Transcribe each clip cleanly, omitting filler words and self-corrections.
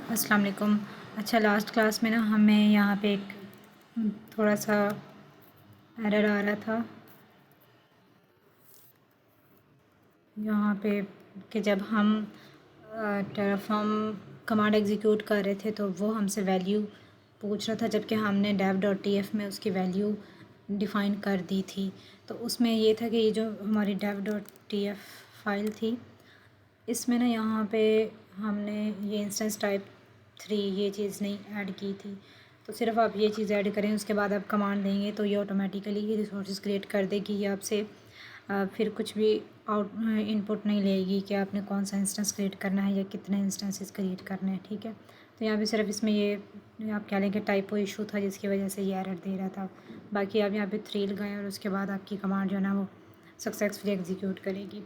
अस्सलाम वालेकुम। अच्छा, लास्ट क्लास में ना हमें यहाँ पे एक थोड़ा सा एरर आ रहा था यहाँ पे कि जब हम टेराफॉर्म कमांड एग्जीक्यूट कर रहे थे तो वो हमसे वैल्यू पूछ रहा था, जबकि हमने dev.tf में उसकी वैल्यू डिफ़ाइन कर दी थी। तो उसमें ये था कि ये जो हमारी dev.tf फाइल थी, इसमें ना यहाँ पे हमने ये इंस्टेंस टाइप 3 ये चीज़ नहीं ऐड की थी। तो सिर्फ आप ये चीज़ ऐड करें, उसके बाद आप कमांड देंगे तो ये ऑटोमेटिकली ये रिसोर्सेज क्रिएट कर देगी। ये आपसे फिर कुछ भी इनपुट नहीं लेगी कि आपने कौन सा इंस्टेंस क्रिएट करना है या कितने इंस्टेंसेस क्रिएट करने हैं। ठीक है, तो यहाँ पे सिर्फ इसमें ये आप कह लें कि टाइपो इशू था जिसकी वजह से ये एरर दे रहा था। बाकी आप यहाँ पे 3 लगाएं और उसके बाद आपकी कमांड जो है ना वो सक्सेसफुली एग्जीक्यूट करेगी।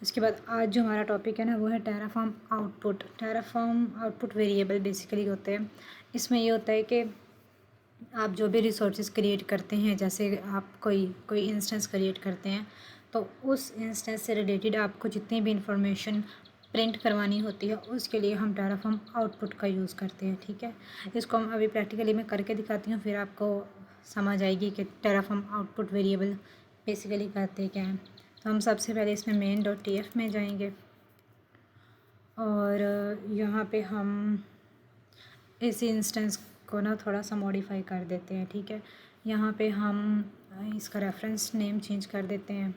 उसके बाद आज जो हमारा टॉपिक है ना वो है Terraform output. Terraform output variable basically होते हैं। इसमें ये होता है कि आप जो भी रिसोर्सेज क्रिएट करते हैं, जैसे आप कोई इंस्टेंस क्रिएट करते हैं तो उस इंस्टेंस से रिलेटेड आपको जितनी भी इंफॉर्मेशन प्रिंट करवानी होती है उसके लिए हम टेराफॉर्म आउटपुट का यूज़ करते हैं। ठीक है, इसको हम अभी प्रैक्टिकली मैं करके दिखाती हूँ, फिर आपको समझ आएगी कि टेराफॉर्म आउटपुट वेरिएबल बेसिकली करते क्या हैं। तो हम सबसे पहले इसमें main.tf में जाएंगे और यहाँ पे हम इसी इंस्टेंस को ना थोड़ा सा मॉडिफाई कर देते हैं। ठीक है, यहाँ पे हम इसका रेफरेंस नेम चेंज कर देते हैं।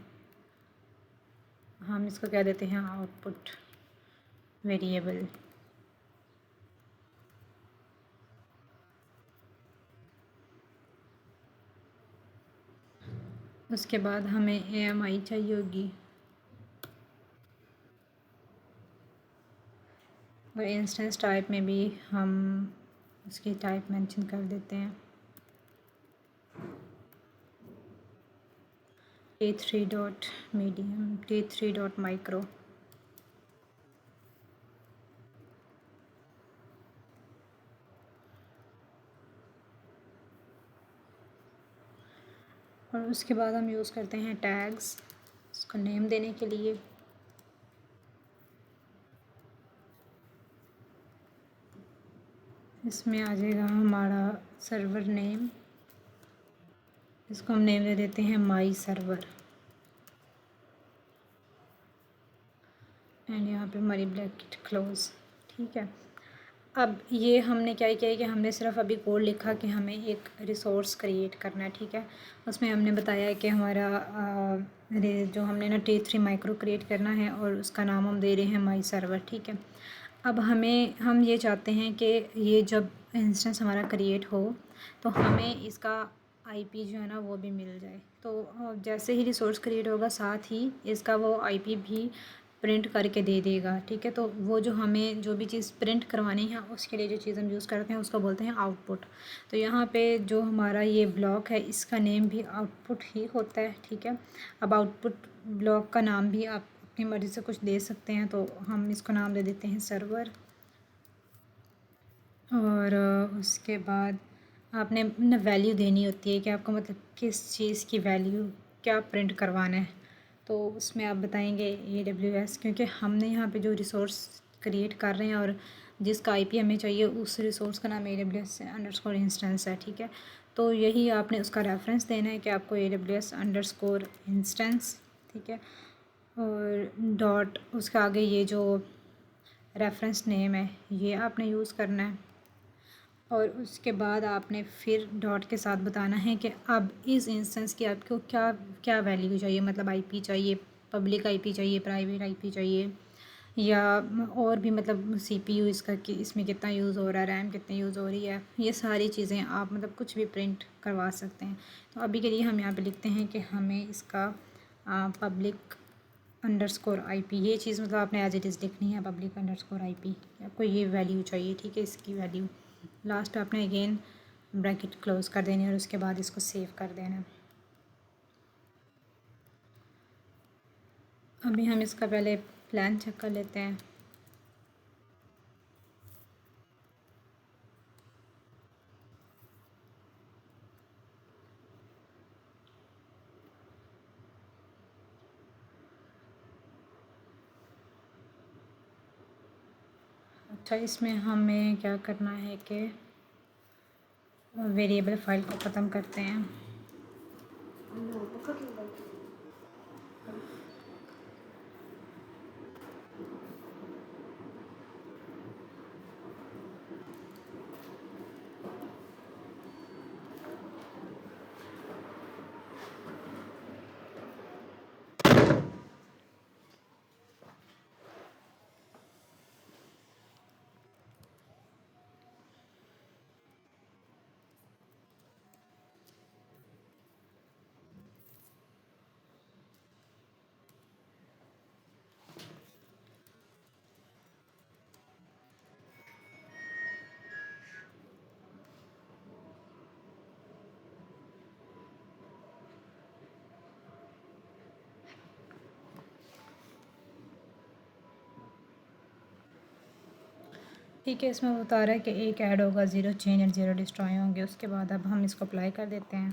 हम इसको कह देते हैं आउटपुट वेरिएबल। उसके बाद हमें AMI चाहिए होगी और इंस्टेंस टाइप में भी हम उसकी टाइप मेंशन कर देते हैं T3.medium T3.micro। और उसके बाद हम यूज़ करते हैं टैग्स उसको नेम देने के लिए। इसमें आ जाएगा हमारा सर्वर नेम, इसको हम नेम दे देते हैं माई सर्वर एंड यहाँ पे हमारी ब्रैकेट क्लोज। ठीक है, अब ये हमने क्या किया है कि हमने सिर्फ अभी कोड लिखा कि हमें एक रिसोर्स क्रिएट करना है। ठीक है, उसमें हमने बताया है कि हमारा जो हमने ना T3 माइक्रो क्रिएट करना है और उसका नाम हम दे रहे हैं माई सर्वर। ठीक है, अब हम ये चाहते हैं कि ये जब इंस्टेंस हमारा क्रिएट हो तो हमें इसका आईपी जो है ना वो भी मिल जाए। तो जैसे ही रिसोर्स क्रिएट होगा साथ ही इसका वो आईपी भी प्रिंट करके दे देगा। ठीक है, तो वो जो हमें जो भी चीज़ प्रिंट करवानी है उसके लिए जो चीज़ हम यूज़ करते हैं उसको बोलते हैं आउटपुट। तो यहाँ पे जो हमारा ये ब्लॉक है इसका नेम भी आउटपुट ही होता है। ठीक है, अब आउटपुट ब्लॉक का नाम भी आप अपनी मर्ज़ी से कुछ दे सकते हैं, तो हम इसको नाम दे देते हैं सर्वर। और उसके बाद आपने ना वैल्यू देनी होती है कि आपको मतलब किस चीज़ की वैल्यू क्या प्रिंट करवाना है। तो उसमें आप बताएंगे AWS, क्योंकि हमने यहाँ पे जो रिसोर्स क्रिएट कर रहे हैं और जिसका आईपी हमें चाहिए उस रिसोर्स का नाम AWS अंडरस्कोर इंस्टेंस है। ठीक है, तो यही आपने उसका रेफरेंस देना है कि आपको AWS अंडरस्कोर इंस्टेंस। ठीक है, और डॉट उसके आगे ये जो रेफरेंस नेम है ये आपने यूज़ करना है और उसके बाद आपने फिर डॉट के साथ बताना है कि अब इस इंस्टेंस की आपको क्या क्या वैल्यू चाहिए, मतलब आईपी चाहिए, पब्लिक आईपी चाहिए, प्राइवेट आईपी चाहिए, या और भी मतलब सीपीयू इसका कि इसमें कितना यूज़ हो रहा है, रैम कितनी यूज़ हो रही है, ये सारी चीज़ें आप मतलब कुछ भी प्रिंट करवा सकते हैं। तो अभी के लिए हम यहाँ पे लिखते हैं कि हमें इसका पब्लिक अंडरस्कोर आईपी, ये चीज़ मतलब आपने एज इट इज़ लिखनी है, पब्लिक अंडरस्कोर आईपी, आपको ये वैल्यू चाहिए। ठीक है, इसकी वैल्यू लास्ट आपने अगेन ब्रैकेट क्लोज कर देनी है और उसके बाद इसको सेव कर देना है। अभी हम इसका पहले प्लान चेक कर लेते हैं। अच्छा, इसमें हमें क्या करना है कि वेरिएबल फाइल को ख़त्म करते हैं। ठीक है, इसमें बता रहा है कि एक ऐड होगा, 0 चेंज एंड 0 डिस्ट्रॉय होंगे। उसके बाद अब हम इसको अप्लाई कर देते हैं।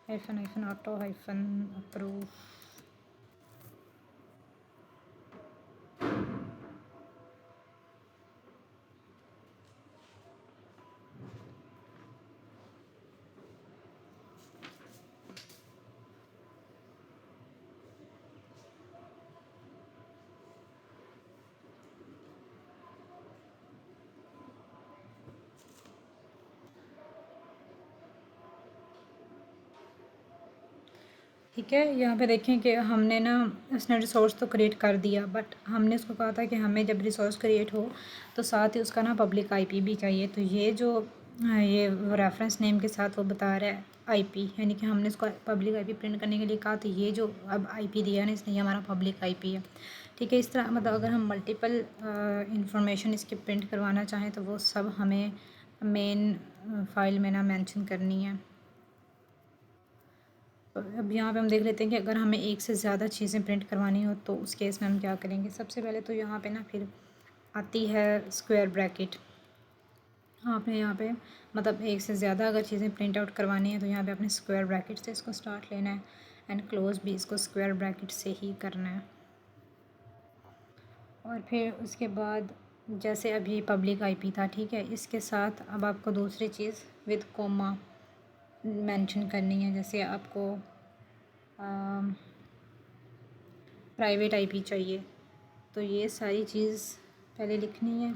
Hyphen auto hyphen approve. ठीक है, यहाँ पे देखें कि हमने ना उसने रिसोर्स तो क्रिएट कर दिया, बट हमने उसको कहा था कि हमें जब रिसोर्स क्रिएट हो तो साथ ही उसका ना पब्लिक आईपी भी चाहिए। तो ये जो ये रेफरेंस नेम के साथ वो बता रहा है आईपी, यानी कि हमने उसको पब्लिक आईपी प्रिंट करने के लिए कहा। तो ये जो अब आईपी दिया ना इसने, ये हमारा पब्लिक आईपी है। ठीक है, इस तरह मतलब अगर हम मल्टीपल इंफॉर्मेशन इसकी प्रिंट करवाना चाहें तो वो सब हमें मेन फाइल में ना मेंशन करनी है। अब यहाँ पे हम देख लेते हैं कि अगर हमें एक से ज़्यादा चीज़ें प्रिंट करवानी हो तो उस केस में हम क्या करेंगे। सबसे पहले तो यहाँ पे ना फिर आती है स्क्वायर ब्रैकेट। आपने यहाँ पे मतलब एक से ज़्यादा अगर चीज़ें प्रिंट आउट करवानी है तो यहाँ पे अपने स्क्वायर ब्रैकेट से इसको स्टार्ट लेना है एंड क्लोज भी इसको स्क्वायर ब्रैकेट से ही करना है। और फिर उसके बाद जैसे अभी पब्लिक आईपी था, ठीक है, इसके साथ अब आपको दूसरी चीज़ विद कोमा मेंशन करनी है। जैसे आपको प्राइवेट आईपी चाहिए तो ये सारी चीज़ पहले लिखनी है।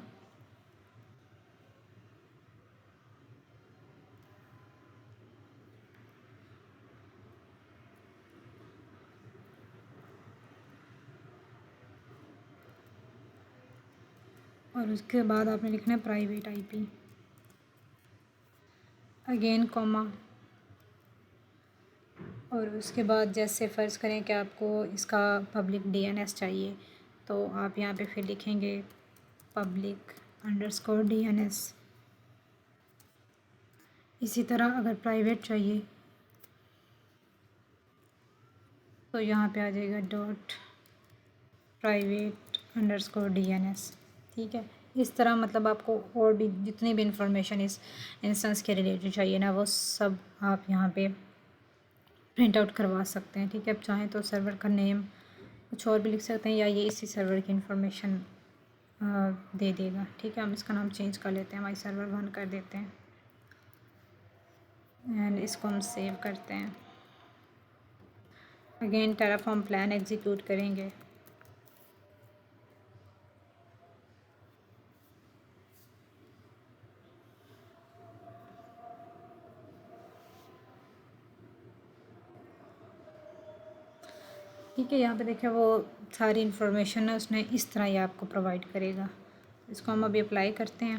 और उसके बाद आपने लिखना है प्राइवेट आईपी, अगेन कॉमा। और उसके बाद जैसे फ़र्ज़ करें कि आपको इसका पब्लिक डीएनएस चाहिए तो आप यहाँ पे फिर लिखेंगे पब्लिक अंडरस्कोर डीएनएस। इसी तरह अगर प्राइवेट चाहिए तो यहाँ पे आ जाएगा डॉट प्राइवेट अंडरस्कोर डीएनएस। ठीक है, इस तरह मतलब आपको और भी जितनी भी इंफॉर्मेशन इस इंस्टेंस के रिलेटेड चाहिए ना वो सब आप यहाँ पे प्रिंट आउट करवा सकते हैं। ठीक है, अब चाहें तो सर्वर का नेम कुछ और भी लिख सकते हैं या ये इसी सर्वर की इंफॉर्मेशन दे देगा। ठीक है, हम इसका नाम चेंज कर लेते हैं, माई सर्वर 1 कर देते हैं एंड इसको हम सेव करते हैं। अगेन टेराफॉर्म प्लान एग्जीक्यूट करेंगे। ठीक है, यहाँ पे देखिए वो सारी इन्फॉर्मेशन है उसने इस तरह ही आपको प्रोवाइड करेगा। इसको हम अभी अप्लाई करते हैं।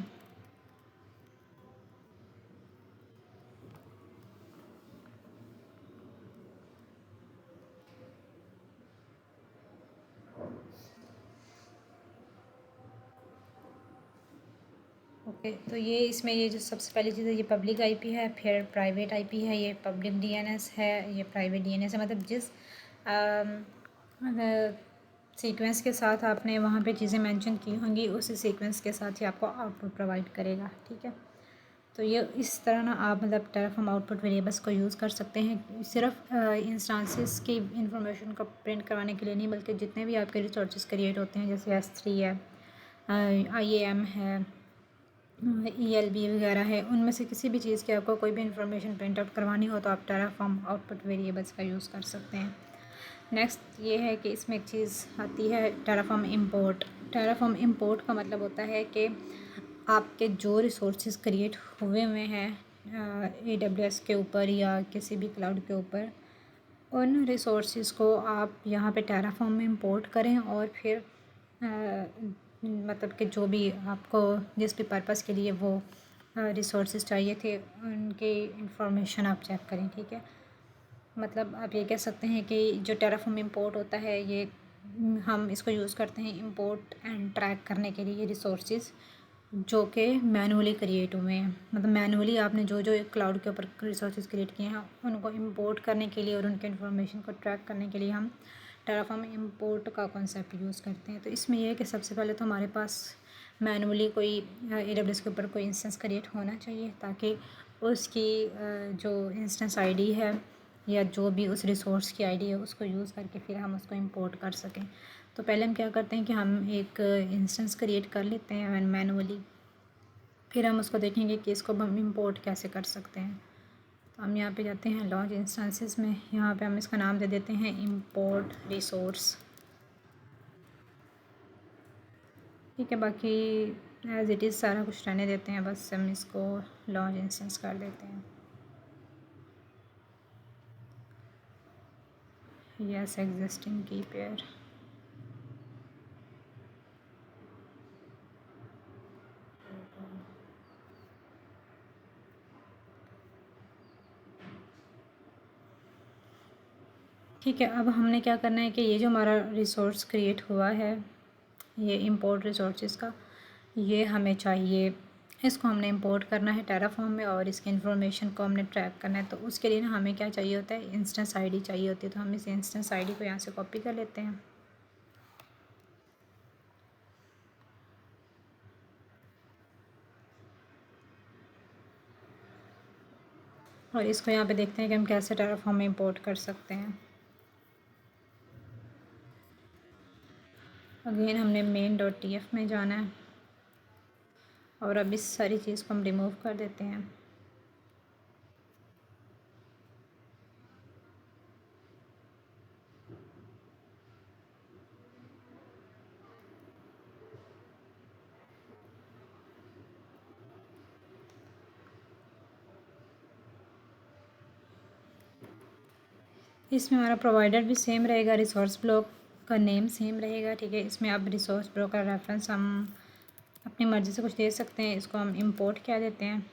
ओके, तो ये इसमें ये जो सबसे पहली चीज़ है ये पब्लिक आईपी है, फिर प्राइवेट आईपी है, ये पब्लिक डीएनएस है, ये प्राइवेट डीएनएस है। मतलब जिस सीक्वेंस के साथ आपने वहाँ पे चीज़ें मेंशन की होंगी उसी सीक्वेंस के साथ ही आपको आउटपुट प्रोवाइड करेगा। ठीक है, तो ये इस तरह ना आप मतलब टेराफॉर्म आउटपुट वेरिएबल्स को यूज़ कर सकते हैं, सिर्फ इंस्टांसेस की इंफॉर्मेशन को प्रिंट करवाने के लिए नहीं, बल्कि जितने भी आपके रिसोर्सेज क्रिएट होते हैं, जैसे S3 है, IAM है, ELB वगैरह है, उनमें से किसी भी चीज़ की आपको कोई भी इंफॉर्मेशन प्रिंट आउट करवानी हो तो आप टेराफॉर्म आउटपुट वेरिएबल्स का यूज़ कर सकते हैं। नेक्स्ट ये है कि इसमें एक चीज़ आती है टेराफॉर्म इंपोर्ट। टेराफॉर्म इंपोर्ट का मतलब होता है कि आपके जो रिसोर्सेज क्रिएट हुए हैं AWS के ऊपर या किसी भी क्लाउड के ऊपर, उन रिसोर्सेज को आप यहाँ पे टेराफॉर्म में इंपोर्ट करें और फिर मतलब कि जो भी आपको जिस भी पर्पस के लिए वो रिसोर्सेज चाहिए थे उनकी इंफॉर्मेशन आप चेक करें। ठीक है, मतलब आप ये कह सकते हैं कि जो टेराफॉर्म इंपोर्ट होता है ये हम इसको यूज़ करते हैं इंपोर्ट एंड ट्रैक करने के लिए रिसोर्सेज जो कि मैनुअली क्रिएट हुए हैं। मतलब मैनुअली आपने जो जो क्लाउड के ऊपर रिसोर्सेज क्रिएट किए हैं उनको इंपोर्ट करने के लिए और उनके इन्फॉर्मेशन को ट्रैक करने के लिए हम टेराफॉर्म इंपोर्ट का कॉन्सेप्ट यूज़ करते हैं। तो इसमें यह है कि सबसे पहले तो हमारे पास मैनुअली कोई AWS के ऊपर कोई इंस्टेंस क्रिएट होना चाहिए, ताकि उसकी जो इंस्टेंस आईडी है या जो भी उस रिसोर्स की आईडी है उसको यूज़ करके फिर हम उसको इंपोर्ट कर सकें। तो पहले हम क्या करते हैं कि हम एक इंस्टेंस क्रिएट कर लेते हैं मैनुअली, फिर हम उसको देखेंगे कि इसको हम इंपोर्ट कैसे कर सकते हैं। तो हम यहाँ पे जाते हैं लॉन्च इंस्टेंसेस में, यहाँ पे हम इसका नाम दे देते हैं इंपोर्ट रिसोर्स। ठीक है, बाकी एज इट इज़ सारा कुछ रहने देते हैं, बस हम इसको लॉन्च इंस्टेंस कर देते हैं। यस एग्जिस्टिंग की पेयर। ठीक है, अब हमने क्या करना है कि ये जो हमारा रिसोर्स क्रिएट हुआ है ये इंपोर्ट रिसोर्सेज का, ये हमें चाहिए, इसको हमने इंपोर्ट करना है टेराफॉर्म में और इसकी इन्फॉर्मेशन को हमने ट्रैक करना है। तो उसके लिए ना हमें क्या चाहिए होता है, इंस्टेंस आईडी चाहिए होती है। तो हम इस इंस्टेंस आईडी को यहाँ से कॉपी कर लेते हैं और इसको यहाँ पे देखते हैं कि हम कैसे टेराफॉर्म में इंपोर्ट कर सकते हैं। अगेन हमने main.tf में जाना है और अब इस सारी चीज़ को हम रिमूव कर देते हैं। इसमें हमारा प्रोवाइडर भी सेम रहेगा, रिसोर्स ब्लॉक का नेम सेम रहेगा। ठीक है, इसमें अब रिसोर्स ब्लॉक का रेफरेंस हम अपनी मर्ज़ी से कुछ दे सकते हैं। इसको हम इंपोर्ट क्या देते हैं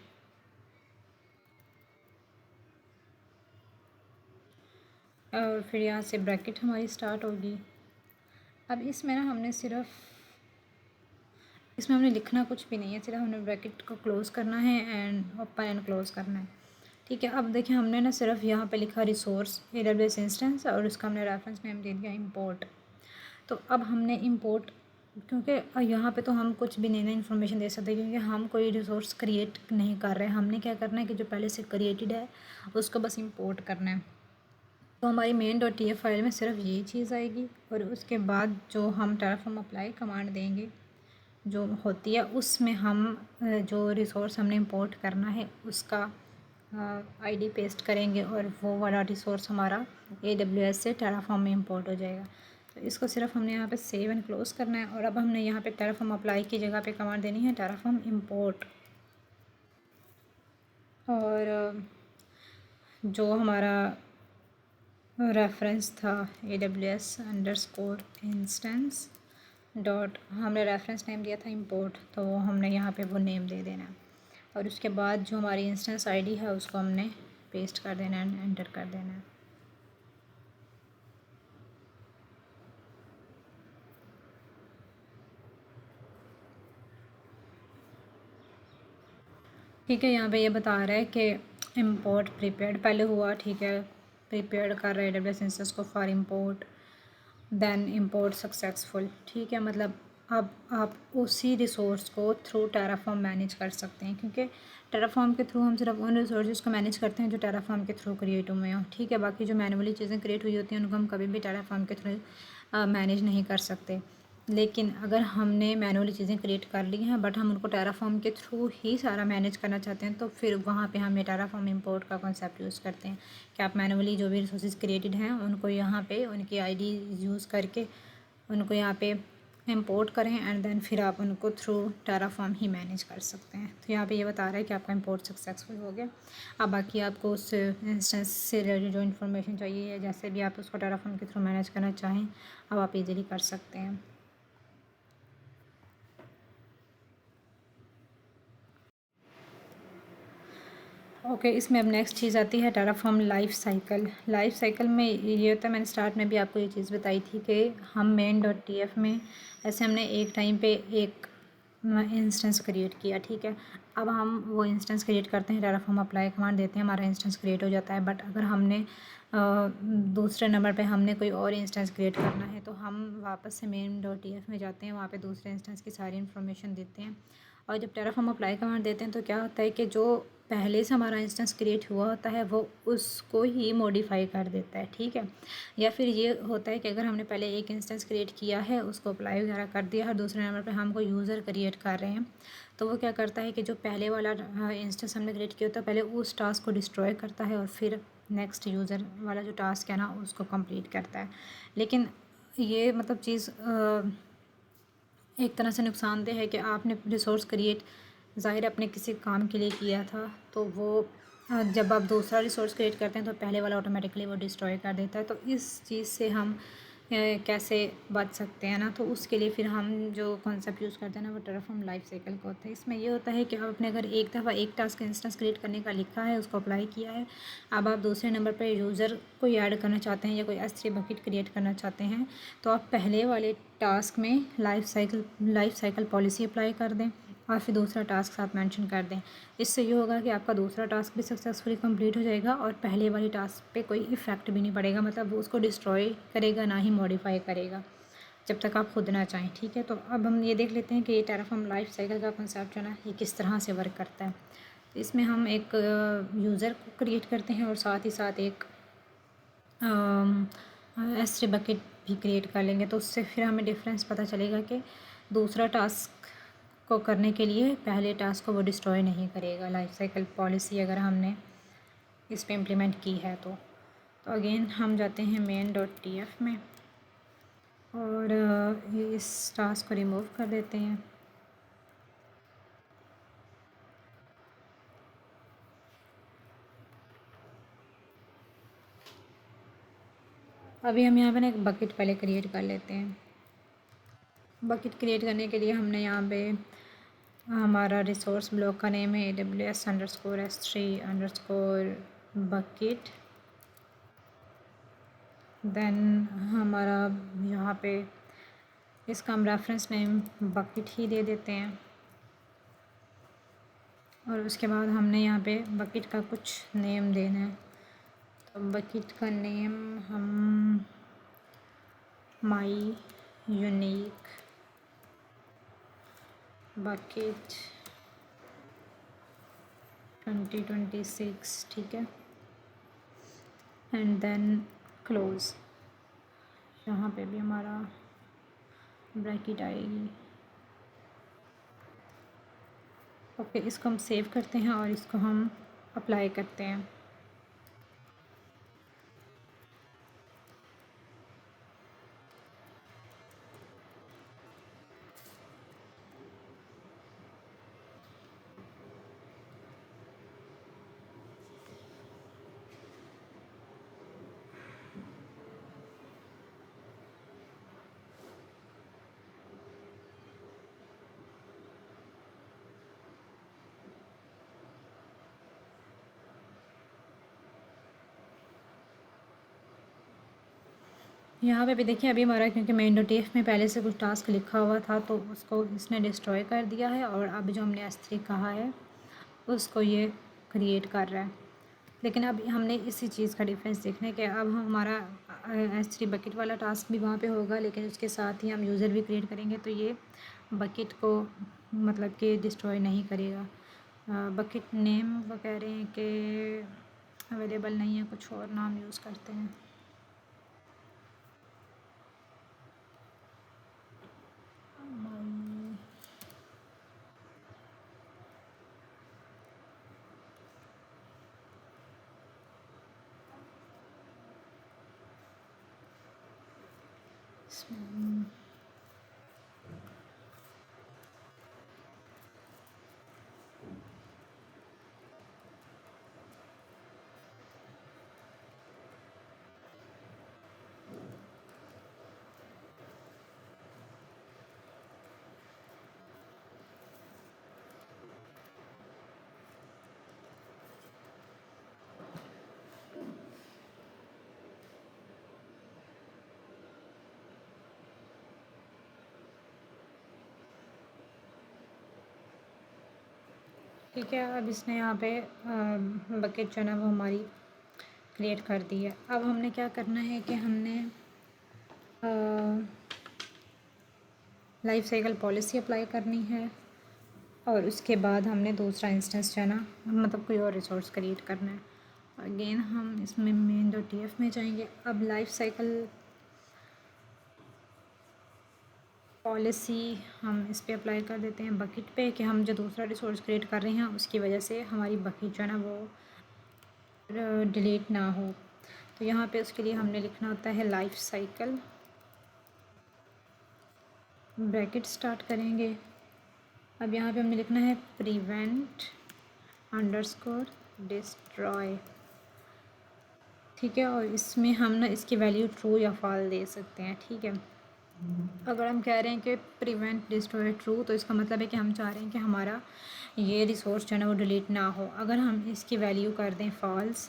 और फिर यहाँ से ब्रैकेट हमारी स्टार्ट होगी। अब इसमें ना हमने सिर्फ इसमें हमने लिखना कुछ भी नहीं है, सिर्फ हमने ब्रैकेट को क्लोज़ करना है एंड ओपन एंड क्लोज़ करना है। ठीक है, अब देखिए हमने ना सिर्फ यहाँ पे लिखा रिसोर्स AWS इंस्टेंस और उसका हमने रेफरेंस में हम दे दिया इंपोर्ट। तो अब हमने इंपोर्ट, क्योंकि यहाँ पे तो हम कुछ भी नहीं ना इन्फॉर्मेशन दे सकते, क्योंकि हम कोई रिसोर्स क्रिएट नहीं कर रहे हैं। हमने क्या करना है कि जो पहले से क्रिएटेड है उसको बस इंपोर्ट करना है। तो हमारी main.tf फाइल में सिर्फ ये चीज़ आएगी और उसके बाद जो हम टेराफॉर्म अप्लाई कमांड देंगे जो होती है उसमें हम जो रिसोर्स हमने इंपोर्ट करना है उसका आईडी पेस्ट करेंगे और वो वाला रिसोर्स हमारा AWS से टेराफॉर्म में इंपोर्ट हो जाएगा। तो इसको सिर्फ हमने यहाँ पे सेव एंड क्लोज़ करना है और अब हमने यहाँ पे टेराफॉर्म अप्लाई की जगह पे कमांड देनी है टेराफॉर्म इंपोर्ट। और जो हमारा रेफरेंस था AWS_instance डॉट, हमने रेफरेंस नेम दिया था इंपोर्ट, तो हमने यहाँ पे वो नेम दे देना है और उसके बाद जो हमारी इंस्टेंस आईडी है उसको हमने पेस्ट कर देना है, एंटर कर देना है। ठीक है, यहाँ पे ये बता रहा है कि इंपोर्ट प्रिपेयर्ड पहले हुआ। ठीक है, प्रिपेयर्ड कर रहा है AWS इंस्टेंस को for import, then import successful. ठीक है, मतलब अब आप उसी रिसोर्स को थ्रू टेराफॉर्म मैनेज कर सकते हैं, क्योंकि टेराफॉर्म के थ्रू हम सिर्फ उन रिसोर्सेज को मैनेज करते हैं जो टेराफॉर्म के थ्रू क्रिएट हुए हों, ठीक है। बाकी जो मैनुअली चीज़ें क्रिएट हुई होती हैं उनको हम कभी भी टेराफॉर्म के थ्रू मैनेज नहीं कर सकते। लेकिन अगर हमने मैनुअली चीज़ें क्रिएट कर ली हैं बट हम उनको टेराफॉर्म के थ्रू ही सारा मैनेज करना चाहते हैं, तो फिर वहाँ पे हम ये टेराफॉर्म इंपोर्ट का कॉन्सेप्ट यूज़ करते हैं कि आप मैनुअली जो भी रिसोर्सेज क्रिएटेड हैं उनको यहाँ पे उनकी आईडी यूज़ करके उनको यहाँ पे इंपोर्ट करें एंड देन फिर आप उनको थ्रू टेराफॉर्म ही मैनेज कर सकते हैं। तो यहाँ पे ये बता रहा है कि आपका इंपोर्ट सक्सेसफुल हो गया। अब बाकी आपको उस इंस्टेंस से रिलेटेड जो इन्फॉर्मेशन चाहिए या जैसे भी आप उसको टेराफॉर्म के थ्रू मैनेज करना चाहें, अब आप इजीली कर सकते हैं। ओके, इसमें अब नेक्स्ट चीज़ आती है Terraform life cycle. Life cycle में ये होता है, मैंने स्टार्ट में भी आपको ये चीज़ बताई थी कि हम main.tf में ऐसे हमने एक टाइम पे एक इंस्टेंस क्रिएट किया, ठीक है। अब हम वो इंस्टेंस क्रिएट करते हैं, टेराफॉर्म अप्लाई कमांड देते हैं, हमारा इंस्टेंस क्रिएट हो जाता है। बट अगर हमने दूसरे नंबर पे हमने कोई और इंस्टेंस क्रिएट करना है तो हम वापस से main.tf में जाते हैं, वहाँ पे दूसरे इंस्टेंस की सारी इन्फॉर्मेशन देते हैं। और जब टेराफॉर्म अप्लाई कमांड देते हैं तो क्या होता है कि जो पहले से हमारा इंस्टेंस क्रिएट हुआ होता है वो उसको ही मॉडिफाई कर देता है, ठीक है। या फिर ये होता है कि अगर हमने पहले एक इंस्टेंस क्रिएट किया है, उसको अप्लाई वगैरह कर दिया और दूसरे नंबर पे हम कोई यूज़र क्रिएट कर रहे हैं, तो वो क्या करता है कि जो पहले वाला इंस्टेंस हमने क्रिएट किया होता है पहले उस टास्क को डिस्ट्रॉय करता है और फिर नेक्स्ट यूज़र वाला जो टास्क है ना उसको कंप्लीट करता है। लेकिन ये मतलब चीज़ एक तरह से नुकसानदेह है कि आपने रिसोर्स क्रिएट ज़ाहिर अपने किसी काम के लिए किया था, तो वो जब आप दूसरा रिसोर्स क्रिएट करते हैं तो पहले वाला ऑटोमेटिकली वो डिस्ट्रॉय कर देता है। तो इस चीज़ से हम कैसे बच सकते हैं ना, तो उसके लिए फिर हम जो कॉन्सेप्ट यूज़ करते हैं ना वो टेराफॉर्म लाइफ साइकिल का होता है। इसमें ये होता है कि आपने अगर एक दफ़ा एक टास्क इंस्टेंस क्रिएट करने का लिखा है, उसको अप्लाई किया है, अब आप दूसरे नंबर पर यूज़र को ऐड करना चाहते हैं या कोई S3 बकेट क्रिएट करना चाहते हैं, तो आप पहले वाले टास्क में लाइफ साइकिल पॉलिसी अप्लाई कर दें और फिर दूसरा टास्क साथ मेंशन कर दें। इससे ये होगा कि आपका दूसरा टास्क भी सक्सेसफुली कंप्लीट हो जाएगा और पहले वाली टास्क पे कोई इफ़ेक्ट भी नहीं पड़ेगा, मतलब वो उसको डिस्ट्रॉय करेगा ना ही मॉडिफाई करेगा, जब तक आप खुद ना चाहें, ठीक है। तो अब हम ये देख लेते हैं कि ये टेराफॉर्म लाइफ साइकिल का कॉन्सेप्ट जो है ना ये किस तरह से वर्क करता है। तो इसमें हम एक यूज़र को क्रिएट करते हैं और साथ ही साथ एक S3 बकेट भी क्रिएट कर लेंगे, तो उससे फिर हमें डिफरेंस पता चलेगा कि दूसरा टास्क को करने के लिए पहले टास्क को वो डिस्ट्रॉय नहीं करेगा। लाइफ साइकिल पॉलिसी अगर हमने इस पे इम्प्लीमेंट की है तो अगेन हम जाते हैं main.tf में और इस टास्क को रिमूव कर देते हैं। अभी हम यहाँ पे ना एक बकेट पहले क्रिएट कर लेते हैं। बकेट क्रिएट करने के लिए हमने यहाँ पे हमारा रिसोर्स ब्लॉक का नेम है AWS_S3_bucket। देन हमारा यहाँ पे इसका हम रेफरेंस नेम बकेट ही दे देते हैं और उसके बाद हमने यहाँ पे बकेट का कुछ नेम देना है। तो बकेट का नेम हम माई यूनिक बकेट 2026, ठीक है। एंड देन क्लोज़, यहाँ पे भी हमारा ब्रैकेट आएगी। ओके, इसको हम सेव करते हैं और इसको हम अप्लाई करते हैं। यहाँ पे भी देखिए अभी हमारा क्योंकि main.tf में पहले से कुछ टास्क लिखा हुआ था तो उसको इसने डिस्ट्रॉय कर दिया है और अब जो हमने S3 कहा है उसको ये क्रिएट कर रहा है। लेकिन अब हमने इसी चीज़ का डिफरेंस देखना है कि अब हमारा S3 बकेट वाला टास्क भी वहाँ पे होगा, लेकिन उसके साथ ही हम यूज़र भी क्रिएट करेंगे, तो ये बकेट को मतलब कि डिस्ट्रॉय नहीं करेगा। बकेट नेम वो कह रहे हैं कि अवेलेबल नहीं है, कुछ और नाम यूज़ करते हैं। ठीक है, अब इसने यहाँ पे बकेट जो है ना वो हमारी क्रिएट कर दी है। अब हमने क्या करना है कि हमने लाइफ साइकिल पॉलिसी अप्लाई करनी है, और उसके बाद हमने दूसरा इंस्टेंस जो है ना मतलब कोई और रिसोर्स क्रिएट करना है। अगेन हम इसमें main.tf में जाएंगे। अब लाइफ साइकिल पॉलिसी हम इस पे अप्लाई कर देते हैं बकेट पे, कि हम जो दूसरा रिसोर्स क्रिएट कर रहे हैं उसकी वजह से हमारी बकेट जो है ना वो डिलीट ना हो। तो यहाँ पे उसके लिए हमने लिखना होता है लाइफ साइकिल, ब्रैकेट स्टार्ट करेंगे। अब यहाँ पे हमने लिखना है प्रिवेंट अंडरस्कोर डिस्ट्रॉय, ठीक है। और इसमें हम ना इसकी वैल्यू ट्रू या फॉल्स दे सकते हैं, ठीक है। अगर हम कह रहे हैं कि प्रिवेंट डिस्ट्रॉय ट्रू, तो इसका मतलब है कि हम चाह रहे हैं कि हमारा ये रिसोर्स जो है ना वो डिलीट ना हो। अगर हम इसकी वैल्यू कर दें फॉल्स,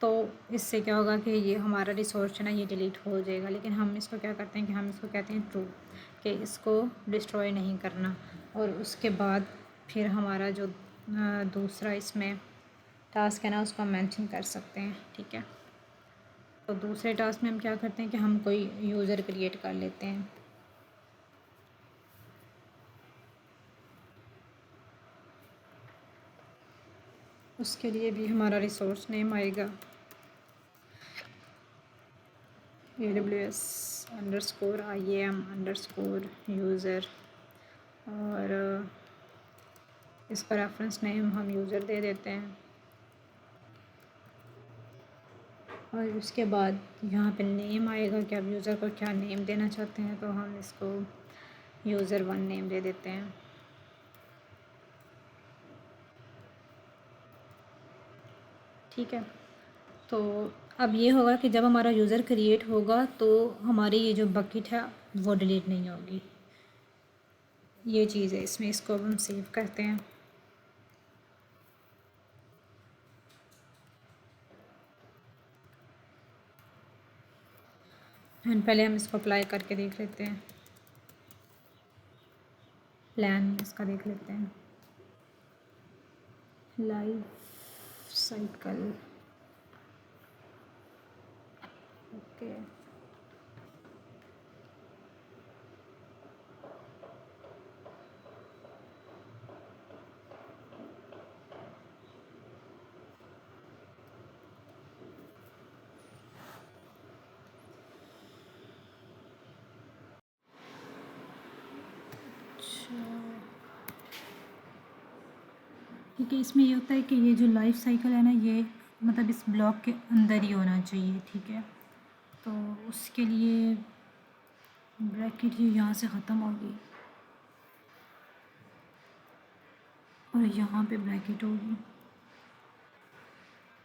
तो इससे क्या होगा कि ये हमारा रिसोर्स जो है ना ये डिलीट हो जाएगा। लेकिन हम इसको क्या करते हैं कि हम इसको कहते हैं ट्रू, कि इसको डिस्ट्रॉय नहीं करना। और उसके बाद फिर हमारा जो दूसरा इसमें टास्क है ना उसको हम मेंशन कर सकते हैं, ठीक है। तो दूसरे टास्क में हम क्या करते हैं कि हम कोई यूज़र क्रिएट कर लेते हैं। उसके लिए भी हमारा रिसोर्स नेम आएगा AWS _IAM _user, और इसका रेफरेंस नेम हम यूज़र दे देते हैं। और उसके बाद यहाँ पे नेम आएगा कि आप यूज़र को क्या नेम देना चाहते हैं, तो हम इसको user1 नेम दे देते हैं, ठीक है। तो अब ये होगा कि जब हमारा यूज़र क्रिएट होगा तो हमारी ये जो बकेट है वो डिलीट नहीं होगी। ये चीज़ है इसमें, इसको अब हम सेव करते हैं। एंड पहले हम इसको अप्लाई करके देख लेते हैं, प्लान इसका देख लेते हैं। Life cycle, okay. ठीक है, इसमें ये होता है कि ये जो लाइफ साइकिल है ना ये मतलब इस ब्लॉक के अंदर ही होना चाहिए, ठीक है। तो उसके लिए ब्रैकेट ये यहाँ से ख़त्म होगी और यहाँ पे ब्रैकेट होगी,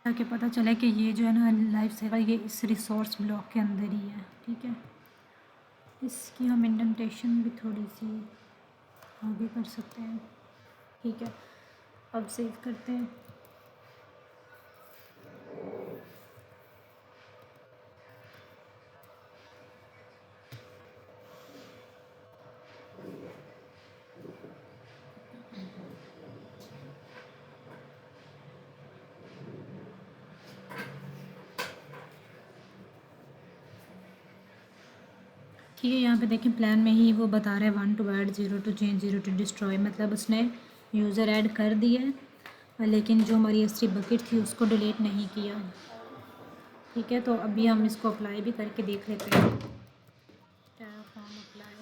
ताकि पता चले कि ये जो है ना लाइफ साइकिल ये इस रिसोर्स ब्लॉक के अंदर ही है, ठीक है। इसकी हम इंडेंटेशन भी थोड़ी सी आगे कर सकते हैं, ठीक है। अब सेव करते हैं। ठीक है, यहाँ पे देखें प्लान में ही वो बता रहा है 1 to add 0 to change 0 to destroy, मतलब उसने यूज़र ऐड कर दिया है लेकिन जो हमारी S3 बकेट थी उसको डिलीट नहीं किया। ठीक है, तो अभी हम इसको अप्लाई भी करके देख लेते हैं। Terraform apply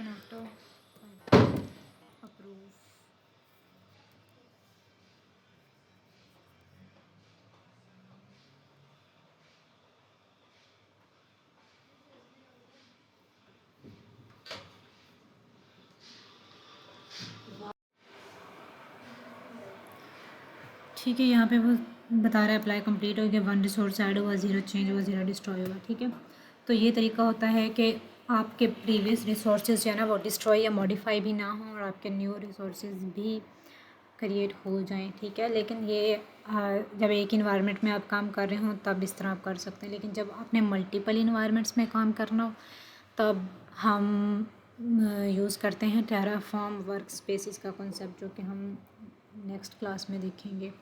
-auto approve. ठीक है, यहाँ पे वो बता रहा है अप्लाई कंप्लीट हो गया, 1 रिसोर्स ऐड हुआ, 0 चेंज हुआ, 0 डिस्ट्रॉय हुआ। ठीक है, तो ये तरीका होता है कि आपके प्रीवियस रिसोर्सेज जो है ना वो डिस्ट्रॉय या मॉडिफाई भी ना हों और आपके न्यू रिसोर्सेज भी क्रिएट हो जाएं। ठीक है, लेकिन ये जब एक इन्वायरमेंट में आप काम कर रहे हों तब इस तरह आप कर सकते हैं, लेकिन जब आपने मल्टीपल इन्वायरमेंट्स में काम करना हो तब हम यूज़ करते हैं टेराफॉर्म वर्क स्पेसिस का कॉन्सेप्ट, जो कि हम नेक्स्ट क्लास में देखेंगे।